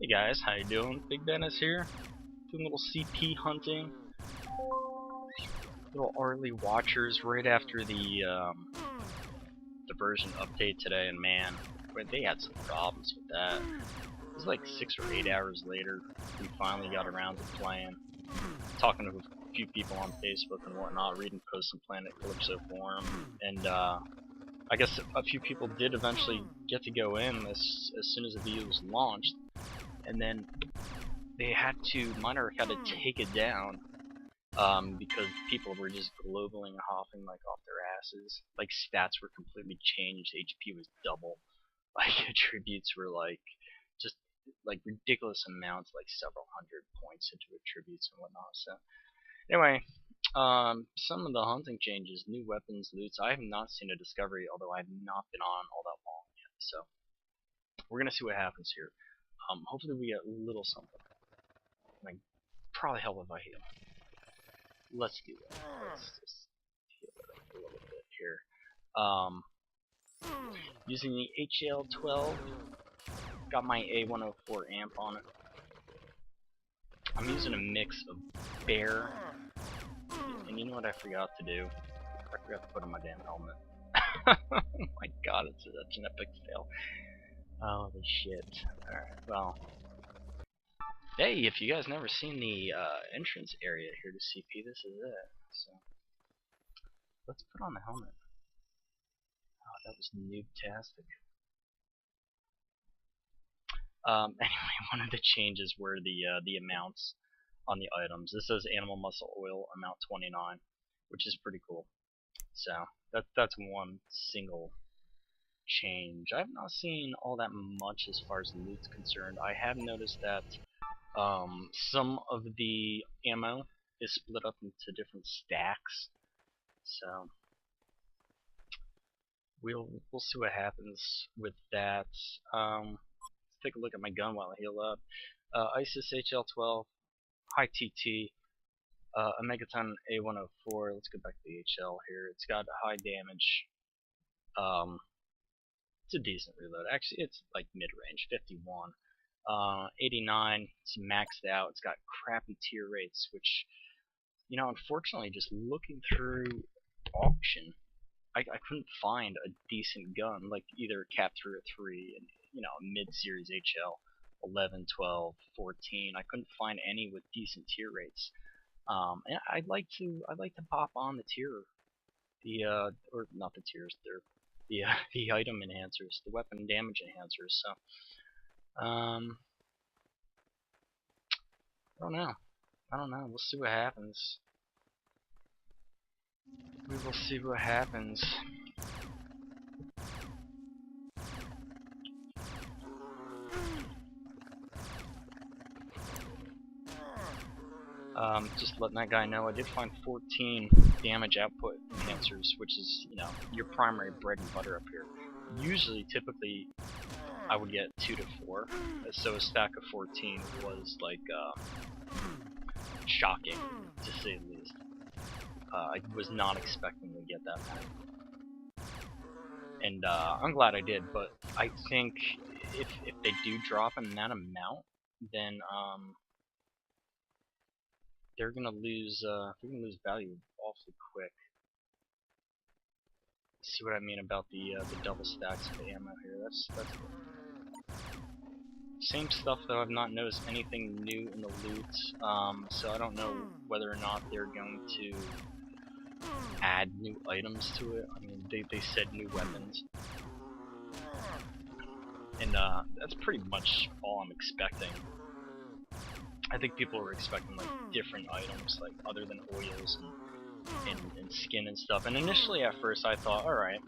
Hey guys, how you doing? PigBenis here, doing a little CP hunting, little Aurli watchers right after the version update today, and man, they had some problems with that. It was like 6 or 8 hours later, we finally got around to playing, talking to a few people on Facebook and whatnot, reading posts on Planet Calypso forum, and I guess a few people did eventually get to go in as soon as the video was launched, and then they had to, Miner had to take it down because people were just globally hopping like off their asses. Like stats were completely changed, HP was double, like attributes were like just like ridiculous amounts, like several hundred points into attributes and whatnot. So anyway, some of the hunting changes, new weapons, loots. I have not seen a discovery, although I have not been on all that long yet. So we're gonna see what happens here. Hopefully we get a little something. Like probably help if I heal. Let's do that. Let's just heal it up a little bit here. Using the HL12, got my A104 amp on it. I'm using a mix of bear, and you know what I forgot to do? I forgot to put on my damn helmet. Oh my god, it's such an epic fail. Holy shit. Alright, well. Hey, if you guys never seen the entrance area here to CP, this is it. So let's put on the helmet. Oh, that was noob-tastic. Anyway, one of the changes were the amounts on the items. This says animal muscle oil amount 29, which is pretty cool. So that's one single change. I've not seen all that much as far as loot's concerned. I have noticed that some of the ammo is split up into different stacks, so we'll see what happens with that. Let's take a look at my gun while I heal up. ISIS HL12, high TT, a Megaton A104. Let's go back to the HL here. It's got high damage. It's a decent reload. Actually, it's like mid-range, 51. 89, it's maxed out. It's got crappy tier rates, which, you know, unfortunately, just looking through auction, I couldn't find a decent gun, like either Cap 3 or 3, and you know, mid-series HL, 11, 12, 14. I couldn't find any with decent tier rates. And I'd like to pop on the tier, or not the tiers, they're the item enhancers, the weapon damage enhancers. So. I don't know. We'll see what happens. We will see what happens. Just letting that guy know, I did find 14 damage output enhancers, which is, you know, your primary bread and butter up here. Usually, typically, I would get 2 to 4, so a stack of 14 was like shocking, to say the least. I was not expecting to get that many, and I'm glad I did. But I think if they do drop in that amount, then they're gonna lose value awfully quick. See what I mean about the double stacks of the ammo here? That's same stuff though. I've not noticed anything new in the loot, so I don't know whether or not they're going to add new items to it. I mean, they said new weapons, and that's pretty much all I'm expecting. I think people were expecting like different items, like other than oils and skin and stuff. And initially, at first, I thought, all right,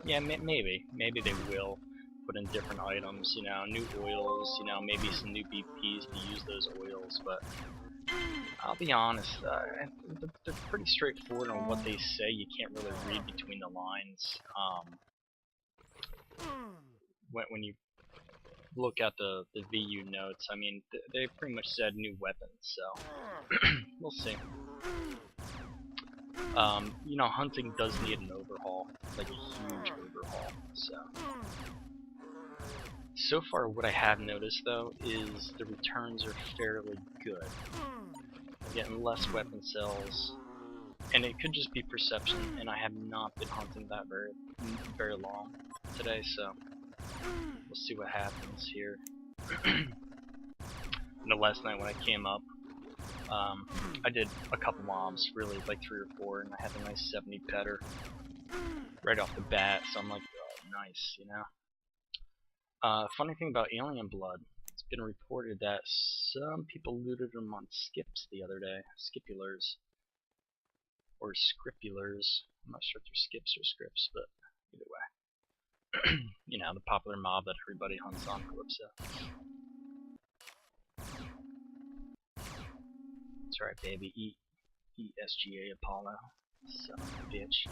yeah, maybe they will put in different items, you know, new oils, you know, maybe some new BPs to use those oils. But I'll be honest, they're pretty straightforward on what they say. You can't really read between the lines when you look at the VU notes. I mean, they pretty much said new weapons, so we'll see. You know, hunting does need an overhaul, like a huge overhaul, so So far, what I have noticed though is the returns are fairly good. I'm getting less weapon cells, and it could just be perception. And I have not been hunting that very long today, so we'll see what happens here. Last night when I came up, I did a couple mobs, really like 3 or 4, and I had a nice 70 petter right off the bat. So I'm like, oh, nice, you know. Funny thing about alien blood, it's been reported that some people looted them on skips the other day. Skipulars. Or scripulars. I'm not sure if they're skips or scripts, but either way. You know, the popular mob that everybody hunts on Calypso. That's right, baby. Eat SGA Apollo. Son of a bitch.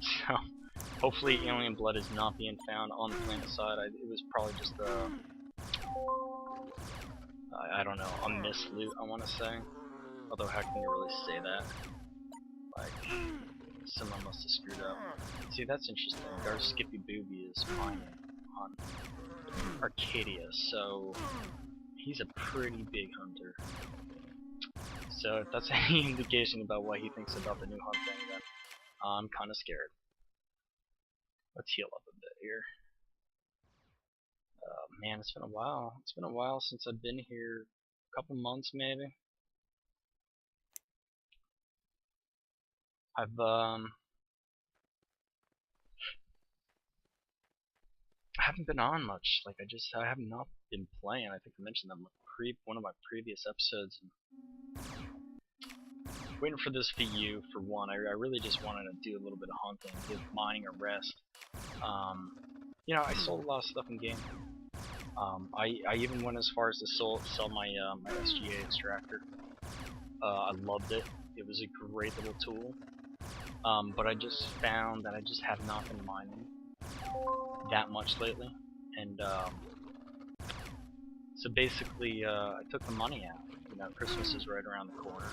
So, hopefully alien blood is not being found on the planet side. It was probably just I don't know, a misloot, I want to say. Although how can you really say that? Like, someone must have screwed up. See, that's interesting. Our Skippy Booby is mining on Arcadia, so he's a pretty big hunter. So if that's any indication about what he thinks about the new hunting, then I'm kind of scared. Let's heal up a bit here. Man, it's been a while. It's been a while since I've been here. A couple months, maybe. I haven't been on much. Like, I have not been playing. I think I mentioned that in one of my previous episodes. Waiting for this VU for one. I really just wanted to do a little bit of hunting, give mining a rest. You know, I sold a lot of stuff in game. I even went as far as to sell my my SGA extractor. I loved it. It was a great little tool. But I just found that I just have not been mining that much lately, and so basically I took the money out. You know, Christmas is right around the corner.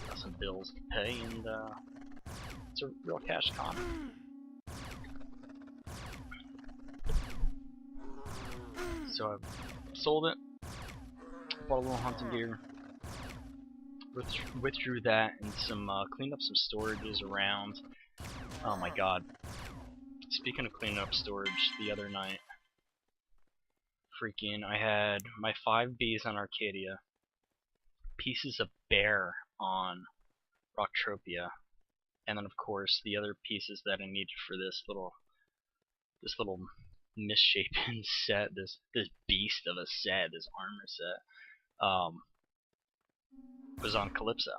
Got some bills to pay, and it's a real cash con. So I sold it, bought a little hunting gear, withdrew that, and cleaned up some storages around. Oh my god. Speaking of cleaning up storage, the other night, freaking, I had my 5 Bs on Arcadia, pieces of bear on Rocktropia, and then of course the other pieces that I needed for this little misshapen set, this beast of a set, this armor set, was on Calypso.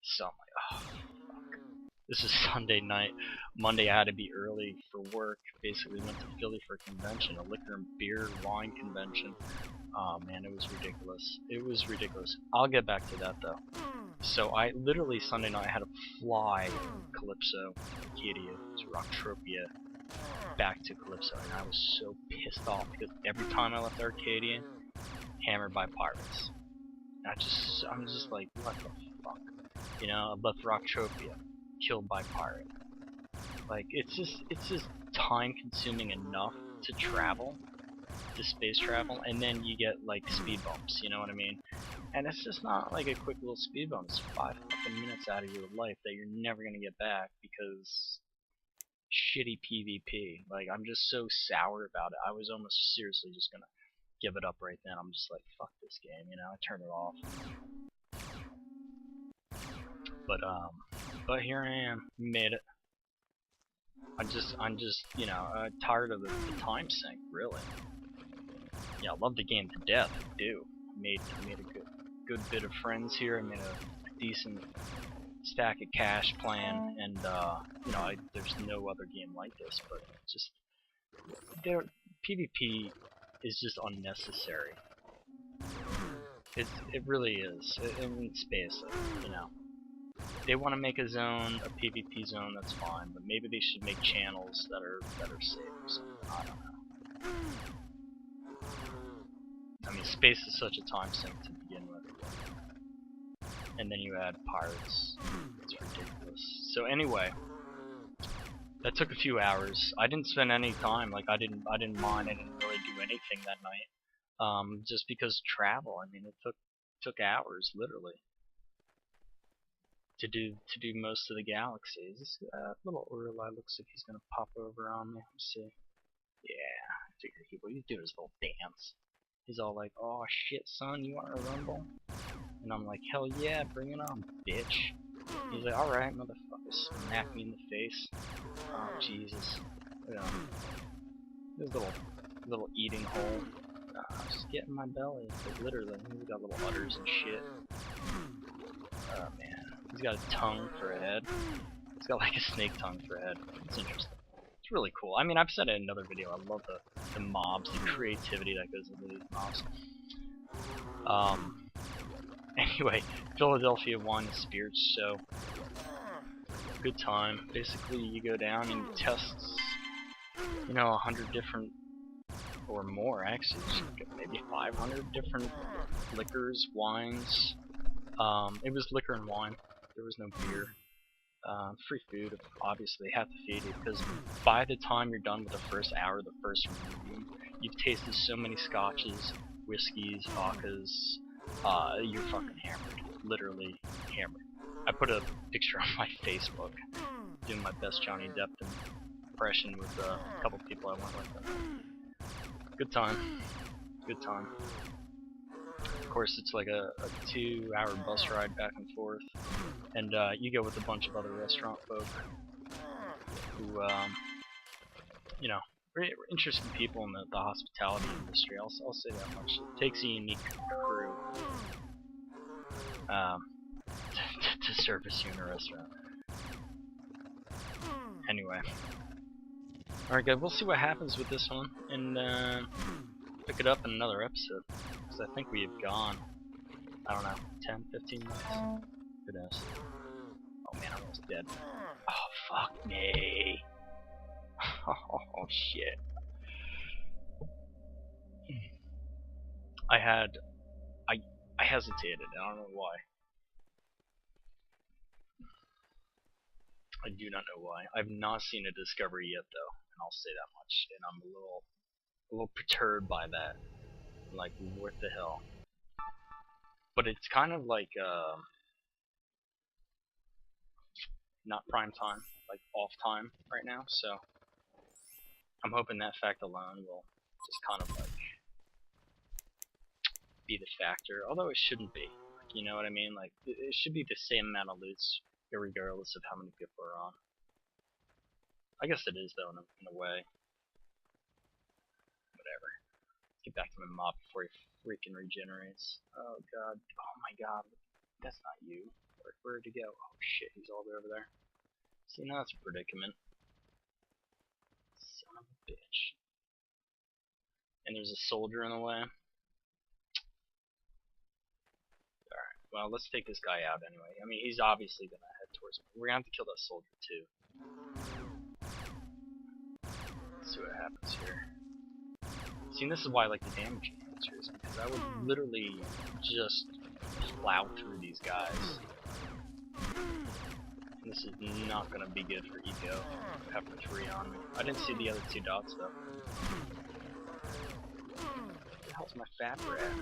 So I'm like, oh, fuck. This is Sunday night. Monday I had to be early for work. Basically went to Philly for a convention, a liquor and beer wine convention. Oh man, it was ridiculous. It was ridiculous. I'll get back to that though. So I literally Sunday night had to fly Calypso, Arcadia, to Rocktropia, back to Calypso, and I was so pissed off because every time I left Arcadia, hammered by pirates. I'm just like, what the fuck? You know, I left Rocktropia, killed by pirate. Like, it's just time consuming enough to travel, to space travel, and then you get like speed bumps, you know what I mean? And it's just not like a quick little speed bump. It's 5 fucking minutes out of your life that you're never gonna get back because shitty PvP. Like, I'm just so sour about it. I was almost seriously just gonna give it up right then. I'm just like, fuck this game, you know. I turned it off. But here I am. Made it. I'm just, you know, tired of the time sink, really. Yeah, I love the game to death. I do. I made a good bit of friends here. I made a decent stack of cash plan, and you know, there's no other game like this. But just PvP is just unnecessary. It really is. In space, you know. They want to make a zone, a PvP zone, that's fine, but maybe they should make channels that are safe or something. I don't know. I mean, space is such a time sink to begin with. And then you add pirates. It's ridiculous. So anyway, That took a few hours. I didn't spend any time. Like I didn't mind. I didn't really do anything that night. Just because travel. I mean, it took hours literally to do most of the galaxies. This little Aurli looks like he's gonna pop over on me. Let's see. Yeah, I figured he would. He's doing his little dance. He's all like, "Oh shit, son, you want to rumble?" And I'm like, "Hell yeah, bring it on, bitch." He's like, "Alright, motherfucker," smack me in the face. Oh Jesus. Look at him. This little eating hole. Just get in my belly. Like, literally, he's got little udders and shit. Oh man. He's got a tongue for a head. He's got like a snake tongue for a head. It's interesting. It's really cool. I mean, I've said it in another video. I love the mobs, the creativity that goes into these mobs. Anyway, Philadelphia won the Spirits Show. Good time. Basically, you go down and test, 100 different, or more actually, maybe 500 different liquors, wines. It was liquor and wine. There was no beer. Free food, obviously, have to feed you, because by the time you're done with the first hour, the first room, you've tasted so many scotches, whiskeys, vodkas, you're fucking hammered. Literally hammered. I put a picture on my Facebook, doing my best Johnny Depp impression with a couple people I went with. Good time. Good time. Of course, it's like a 2-hour bus ride back and forth, and you go with a bunch of other restaurant folk who, we're interesting people in the hospitality industry. I'll say that much. It takes a unique crew to service you in a restaurant. Anyway, alright, guys, we'll see what happens with this one, and pick it up in another episode. Because I think we have gone, I don't know, 10, 15 minutes? Who knows? Oh man, I'm almost dead. Oh, fuck me. Oh, shit. I hesitated, I don't know why. I do not know why. I've not seen a discovery yet, though, and I'll say that much. And I'm a little perturbed by that. Like, what the hell? But it's kind of like, not prime time, like off time right now, so I'm hoping that fact alone will just kind of like be the factor, although it shouldn't be. You know what I mean? Like, it should be the same amount of loots, regardless of how many people are on. I guess it is, though, in a way. Whatever. Let's get back to my mob before he freaking regenerates. Oh god. Oh my god. That's not you. Where'd he go? Oh shit, he's all the way over there. See, now that's a predicament. Son of a bitch. And there's a soldier in the way. Well, let's take this guy out anyway. I mean, he's obviously gonna head towards me. We're gonna have to kill that soldier too. Let's see what happens here. See, this is why I like the damage enhancers, because I would literally just plow through these guys. And this is not gonna be good for eco. Having 3 on me. I didn't see the other 2 dots though. Where the hell's my fat rat?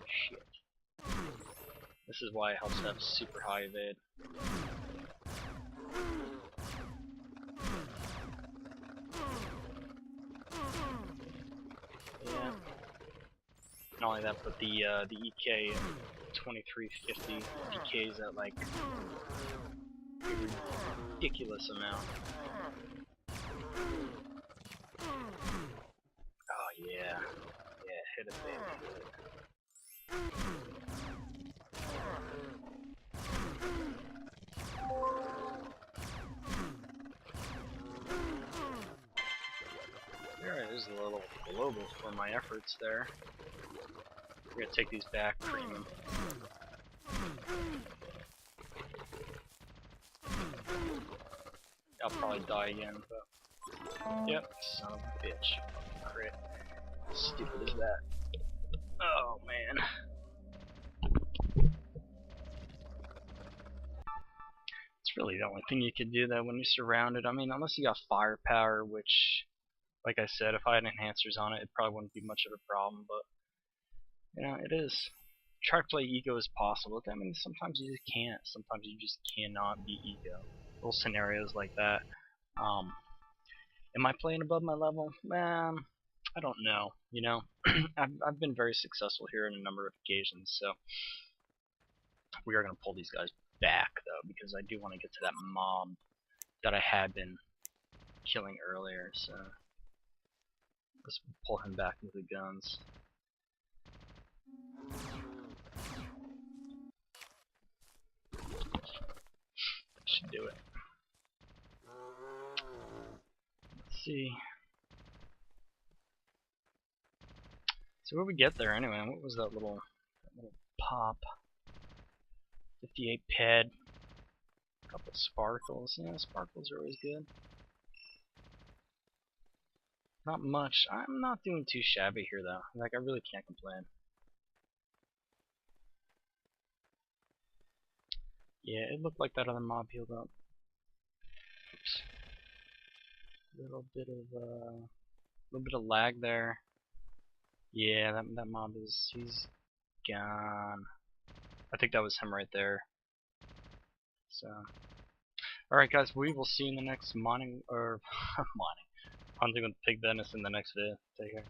Shit. This is why it helps to have super high evade. Yeah. Not only that, but the EK 2350 decays at like a ridiculous amount. Oh yeah. Yeah, hit it, baby. There's a little global for my efforts there. We're gonna take these back, cream them. I'll probably die again, but yep, son of a bitch. Crit. How stupid is that? Oh man. It's It's really the only thing you could do though when you're surrounded. I mean, unless you got firepower, which, like I said, if I had enhancers on it, it probably wouldn't be much of a problem. But you know, it is. Try to play ego as possible. I mean, sometimes you just can't. Sometimes you just cannot be ego. Little scenarios like that. Am I playing above my level? Man, I don't know. You know, I've been very successful here on a number of occasions, so we are gonna pull these guys back though, because I do want to get to that mob that I had been killing earlier. So let's pull him back with the guns. Should do it. Let's see. So where we get there anyway? What was that little pop? 58 ped. A couple sparkles. Yeah, sparkles are always good. Not much. I'm not doing too shabby here though. Like, I really can't complain. Yeah, it looked like that other mob healed up. Oops. Little bit of lag there. Yeah, that mob he's gone. I think that was him right there. So, alright guys, we will see you in the next mining, or mining, hunting with PigBenis in the next video. Take care.